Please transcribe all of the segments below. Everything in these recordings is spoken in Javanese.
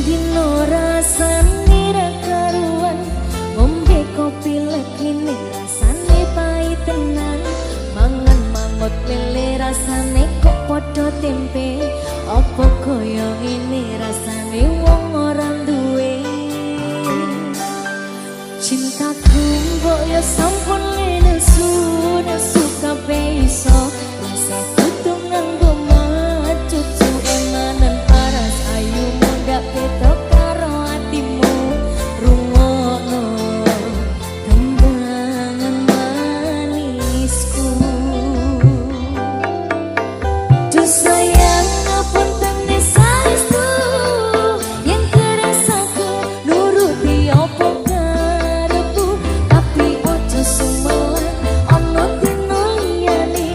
dino rasane ra karuan ngombe kopi lekine rasane pahit tenan mangan mangut lele rasane kok padha tempe apa kaya ngene rasane wong ora duwe cintaku mbok ya sampun nesu nesu kabeh iso rasa kudu nganggo cucu emanan paras ayu mundak ketok karo atimu rungokno tembangan manisku duh sayang ngapunten saestu yen kerasaku nuruti apa karepku tapi ojo sumelan ana dina liyane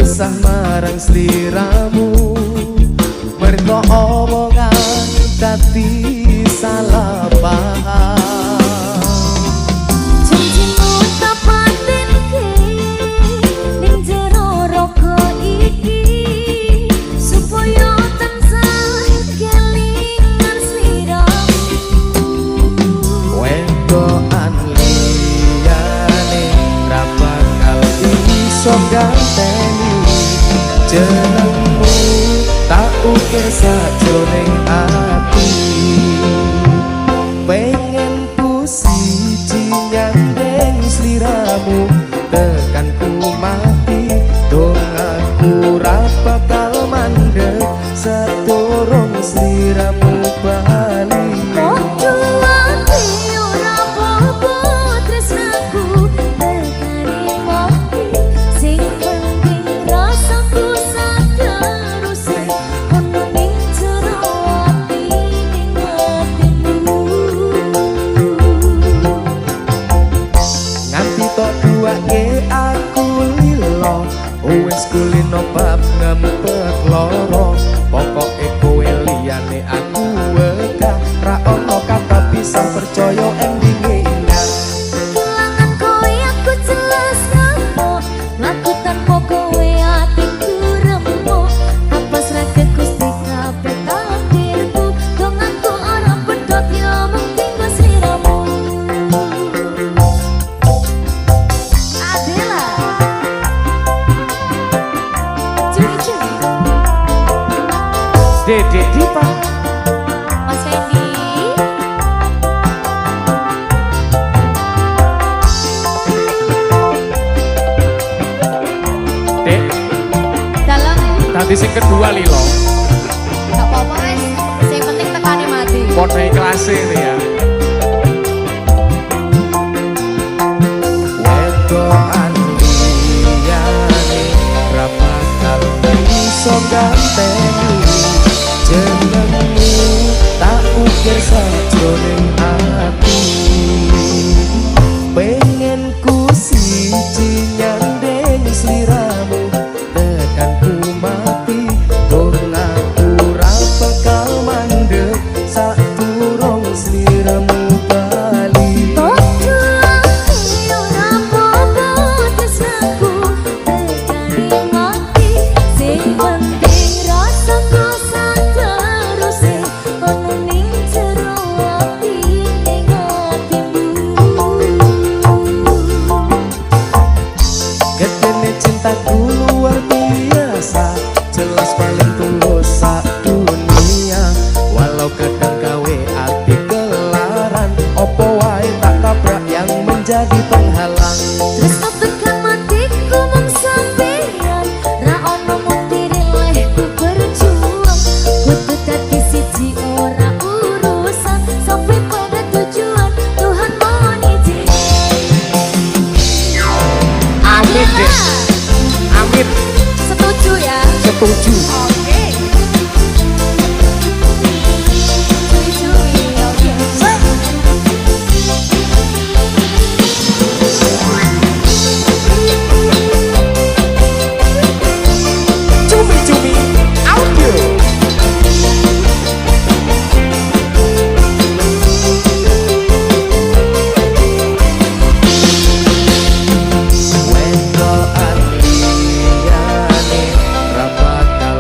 resah marang sliramu, mergo omongan dadi salah paham. Janjimu tak patenke ning jero raga iki, supaya tansah kelingan sliramu. Wedokan liyane ra bakal iso ganteni jenengmu, tak ukir sajroning ati. Pengen ku siji nyandeng sliramu, tekan ku mati dong aku ra bakal mandeg sedurung sliramu bali. Podo ati ora apa-apa tresnaku, tekani mati sing penting rasaku sadar usih ono ning jero ati ning atimu. Nganti tok duake aku lilo, wis kulino bab ngempet loro. Pokoke kowe liyane aku wegah, ra ono kata bisa percaya endinge indah. Kelangan kowe aku jelas ngamuk, laku tanpa kowe atiku remuk. Apa srake Gusti kabeh takdirku, dong aku ora pedot yo mungkin kok sliramu. Adela Cuy-cuy Dede Dipa, Mas Fendi Dek, dalam tadi sing kedua lilo, gak apa-apa wes, sing penting tekane mati. podo ikhlas ini ya. Wedokan liyane ra bakal iso ganteni jenengmu, tak ukir sajroning ati. Pengen ku siji nyandeng sliramu, tekan ku mati dong aku ra bakal mandeg sadurung sliramu bali. Podo ati ora apa-apa tresnaku, tekani mati sing penting rasaku sadar usih ono ning jero ati ning atimu. Gedene cintaku luar biasa, jelas paling tulus sak dunia. Walau kadang gawe ati kelaran, opo wae tak tabrak yang menjadi penghalang. Tresno tekan matiku mung sampeyan, ra ono mukti lehku berjuang. Kudu dadi siji ora urusan, sampai pada tujuan Tuhan mohon izin. Amin deh, amin, Setuju ya? setuju. Oke. Cui-cui, oke. Cumi-cumi audio. Wedokan liyane ra bakal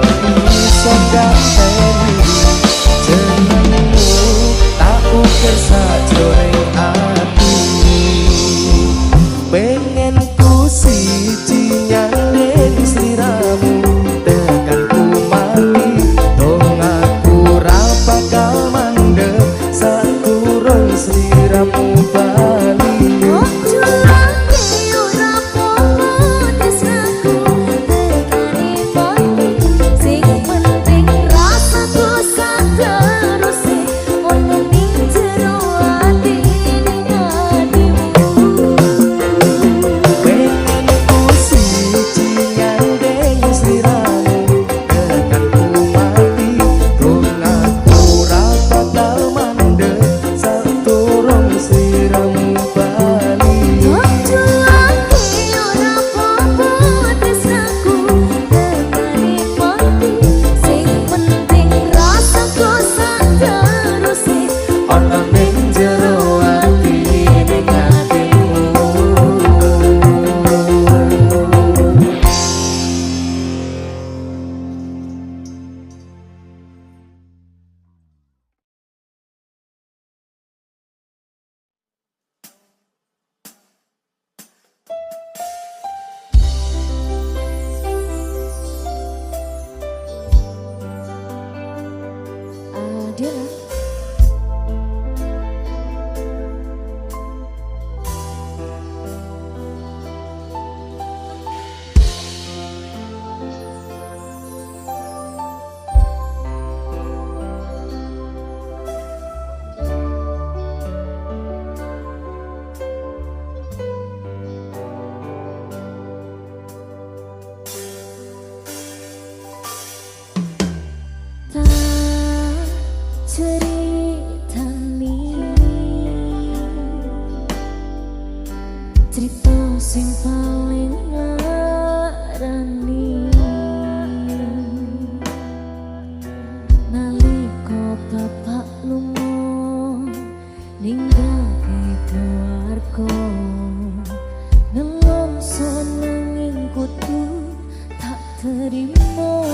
terima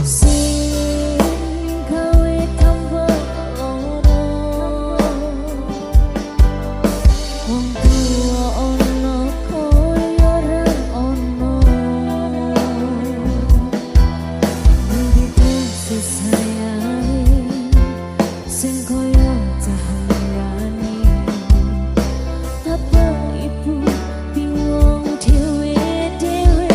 sing gawe tambah lara wong tuwa ana kaya ora ana ngendi tesis sayang sing kaya cahayane bapak ibu bingung dhewe-dhewe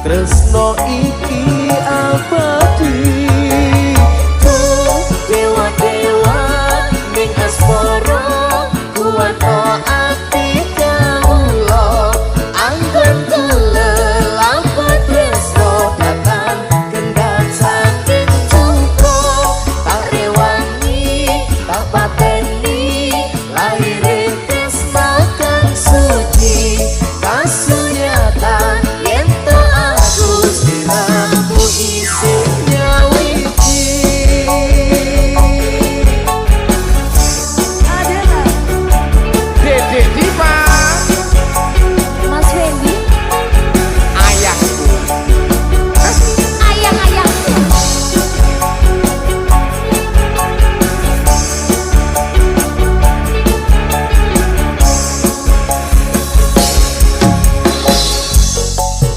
tresno iki abadi dewa-dewa ning asmara kuwato ati kawula anggon lelapat tresno datang kendhat saking cuko tak rewangi tak pateni lahirin tresno kang suci kasunyatan yen to aku siramu isin nyawiji Dedek Diva Mas Fendi ayahku ayang-ayang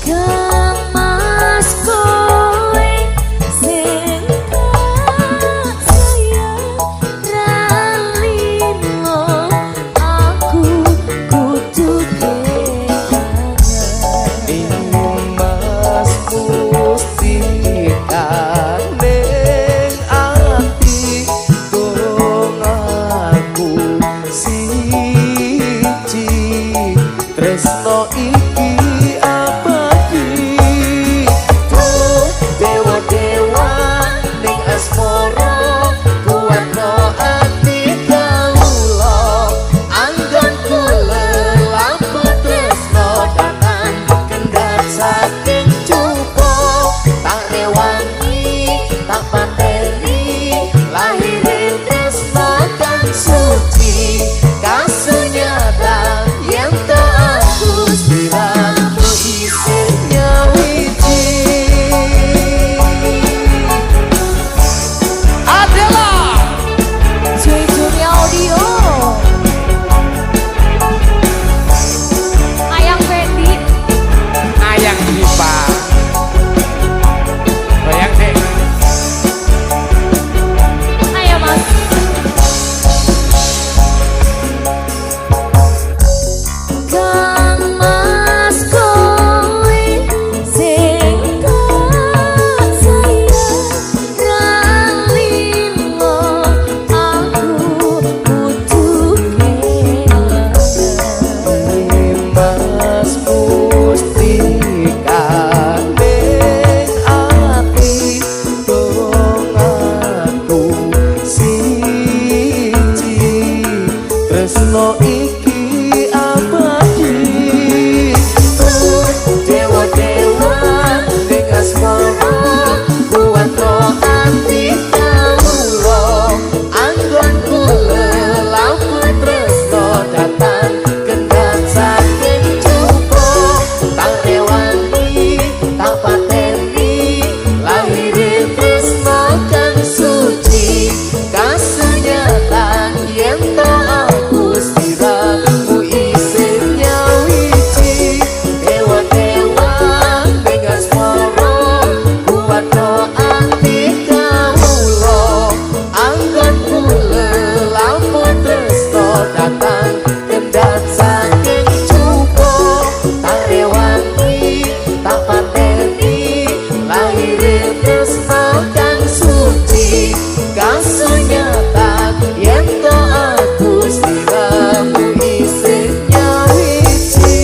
Kang Mas kowe sing tak sayang ralino aku kudu kekangen Mas mustika ning ati dongaku siji tresno iki abadi dewa-dewa ning asmara kuwatno ati kawula anggonku lelapat tresno datang kendhat saking cuko tak rewangi tak pateni lahirin tresno kang suci kasunyatan yen to aku siramu isin nyawiji adalah Joy Dunia Audio Ayang Fendi ayang Diva bayang deh ayo mas Kang Mas kowe sing tak sayang ralino aku kudu kekangen Mas mustika ning ati dongaku siji tresno iki abadi dewa-dewa ning asmara kuwatno ati kawula anggonku lelapat tresno datang kendhat saking cuko tak rewangi tak pateni lahirin tresno kang suci kasunyatan yen to aku siramu isin nyawiji dewa-dewa ning asmara kuwatno ati kawula anggonku lelapat tresno datang kendhat saking cuko tak rewangi tak pateni lahirin tresno kang suci kasunyatan yen to aku siramu isin nyawiji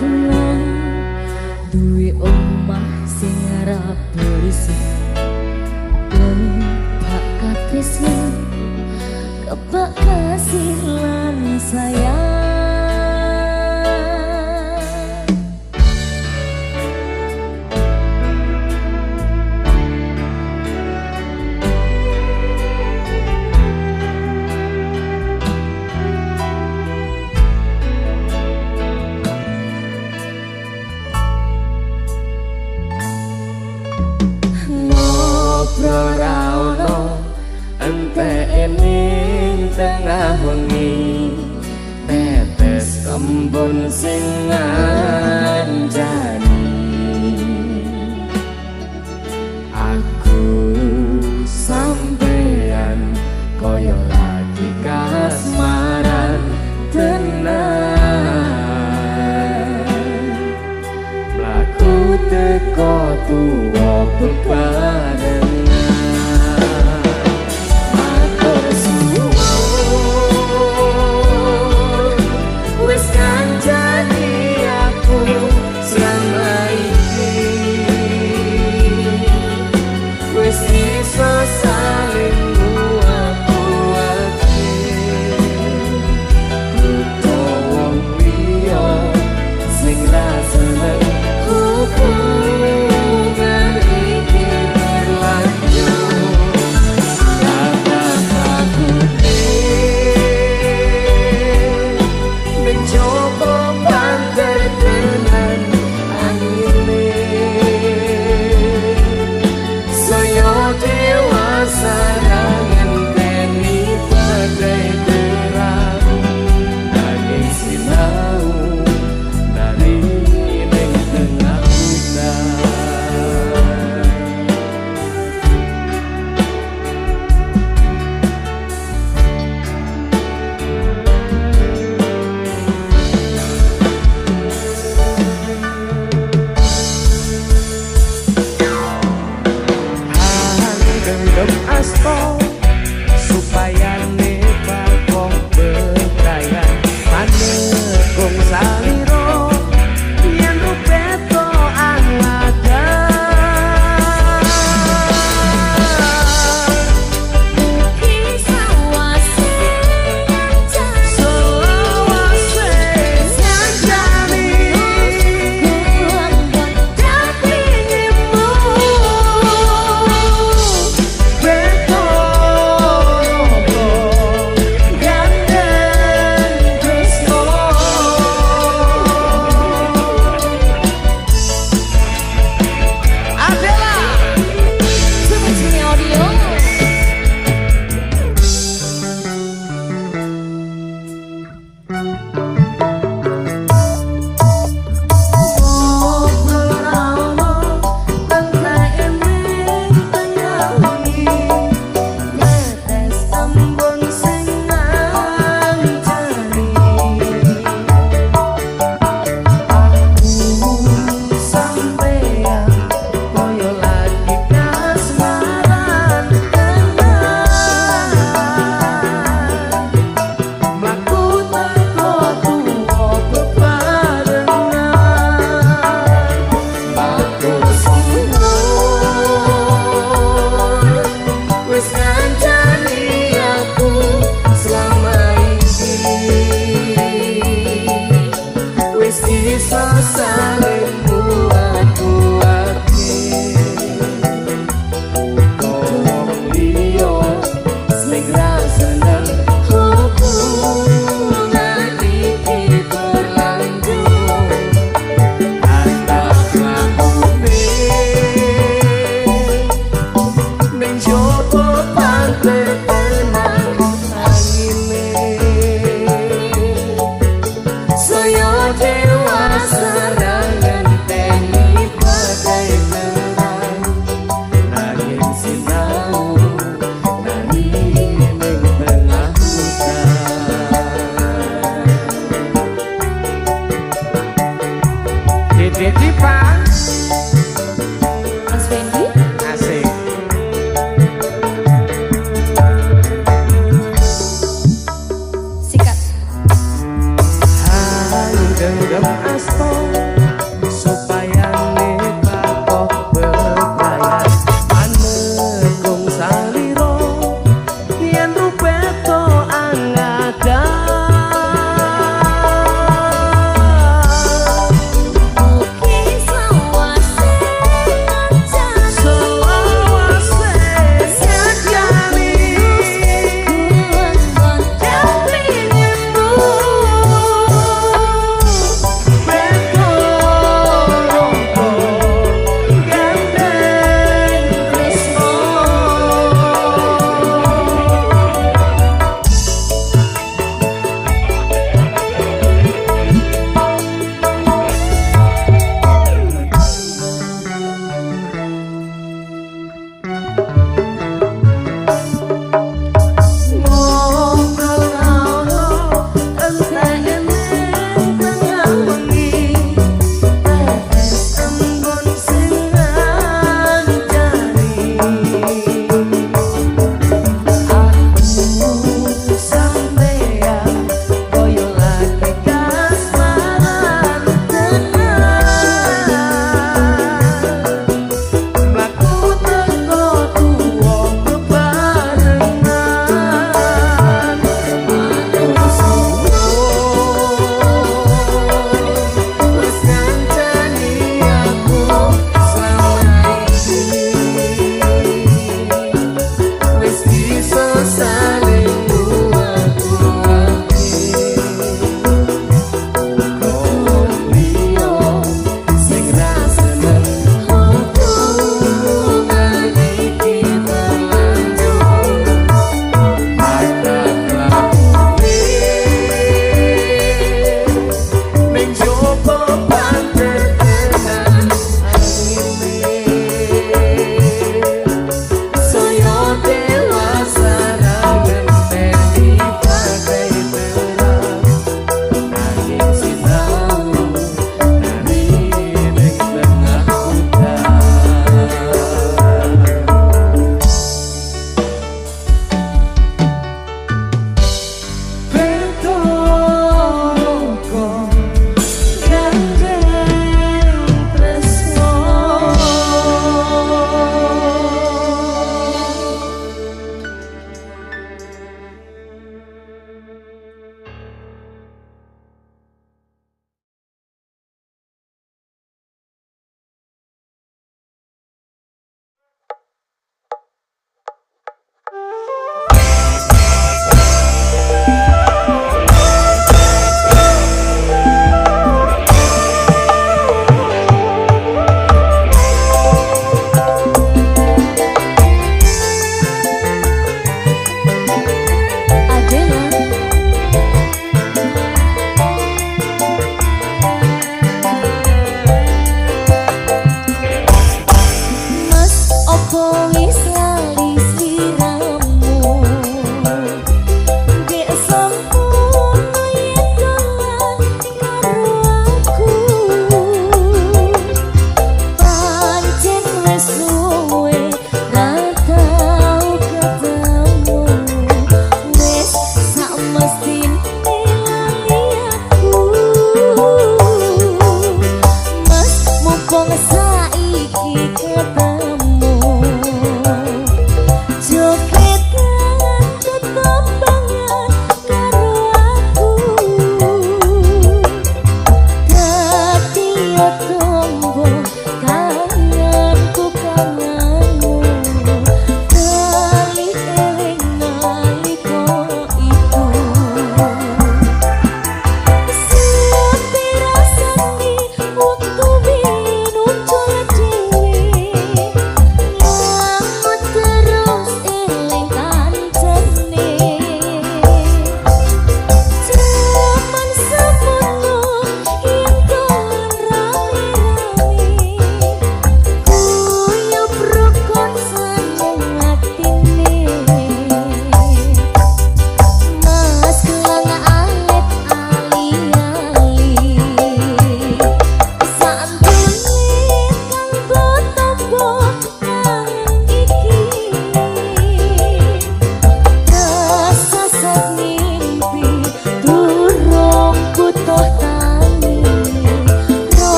Tenang duwe omah sing arep bersih Pak katresnan kebak kasih lan sayang tengah wengi tetes embun sing ngancani aku sampeyan koyo lagi kasmaran tenan mlaku teko tuwa bebarengan matur suwun wis kancani aku selama iki wis iso saling nguat-nguatke kudu wong liya sing ra seneng hubungan iki berlanjut kata aku mencoba banter tenan angine saya dewasa ngenteni badai terang nanging sinau dari ning tengah hutan gendem asto supaya nebak wong bebrayan manekung saliro yen rupeto anglaga Kisah wase selawase sanjani beto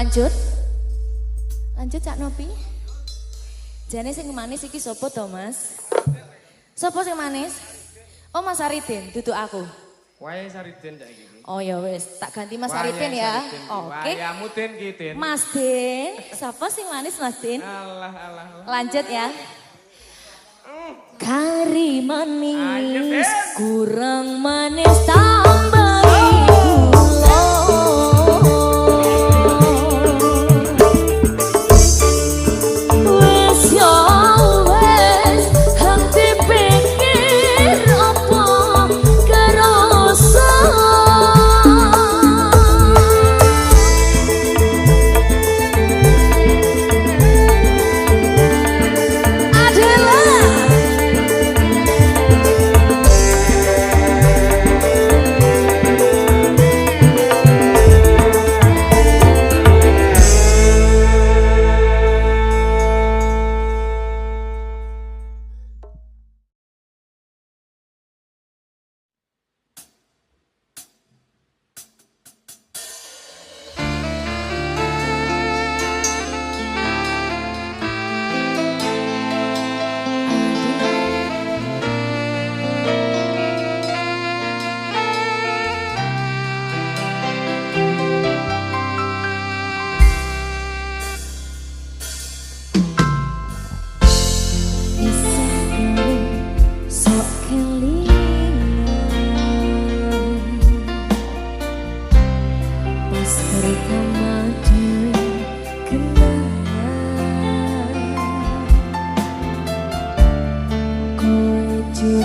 Lanjut. Lanjut Cak Nopi. Jane sing manis iki sapa to, Mas? Sapa sing manis? Oh, Mas Aridin, duduk aku. Wae Saridin cak iki. Oh ya wis, tak ganti Mas Aridin ya. Oke. Wayamu Din ki Din. Mas Din, sapa sing manis Mas Din? Alah alah. Lanjut ya. Kari manis, kurang manis tambahi gula. Wes yo wes, hati pikir apa kerasa. Jujur